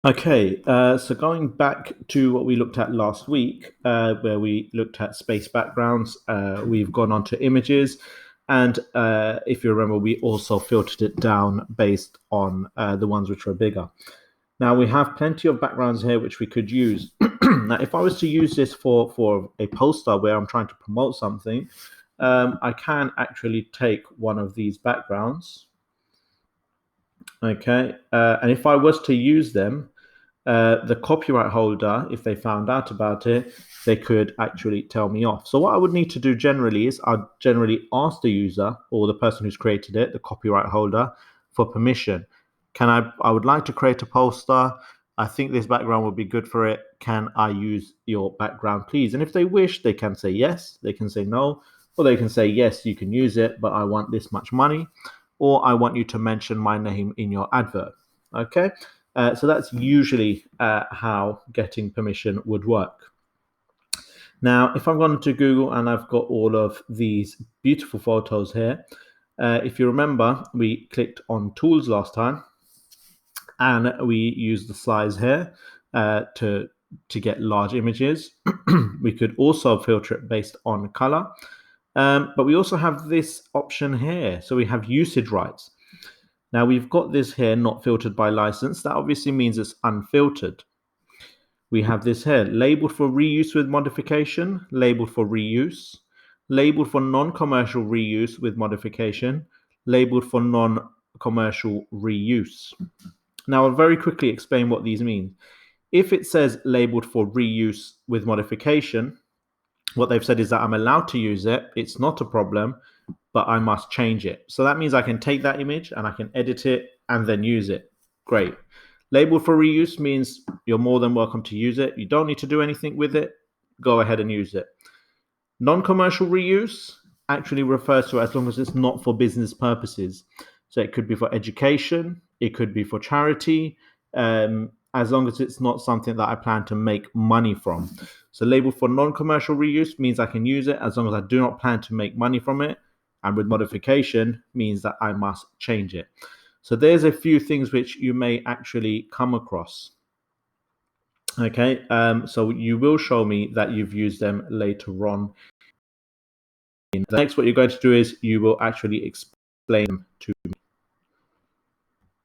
Okay, so going back to what we looked at last week, where we looked at space backgrounds, we've gone on to images. And if you remember, we also filtered it down based on the ones which are bigger. Now we have plenty of backgrounds here which we could use. Now, if I was to use this for a poster where I'm trying to promote something, I can actually take one of these backgrounds. Okay, and if I was to use them, the copyright holder, if they found out about it, they could actually tell me off. So what I would need to do generally is I'd generally ask the user or the person who's created it, the copyright holder, for permission. I would like to create a poster. I think this background would be good for it. Can I use your background, please? And if they wish, they can say yes, they can say no, or they can say, yes, you can use it, but I want this much money, or I want you to mention my name in your advert. Okay. So that's usually how getting permission would work. Now, if I'm going to Google and I've got all of these beautiful photos here, if you remember, we clicked on tools last time and we used the size here to get large images. We could also filter it based on color, but we also have this option here. So we have usage rights. Now we've got this here, not filtered by license. That obviously means it's unfiltered. We have this here, labeled for reuse with modification, labeled for reuse, labeled for non-commercial reuse with modification, labeled for non-commercial reuse. Now I'll very quickly explain what these mean. If it says labeled for reuse with modification, what they've said is that I'm allowed to use it. It's not a problem, but I must change it. So that means I can take that image and I can edit it and then use it. Great. Labeled for reuse means you're more than welcome to use it. You don't need to do anything with it. Go ahead and use it. Non-commercial reuse actually refers to as long as it's not for business purposes. So it could be for education, it could be for charity, as long as it's not something that I plan to make money from. So labeled for non-commercial reuse means I can use it as long as I do not plan to make money from it. And with modification means that I must change it. So there's a few things which you may actually come across. Okay, so you will show me that you've used them later on. Next, what you're going to do is you will actually explain them to me.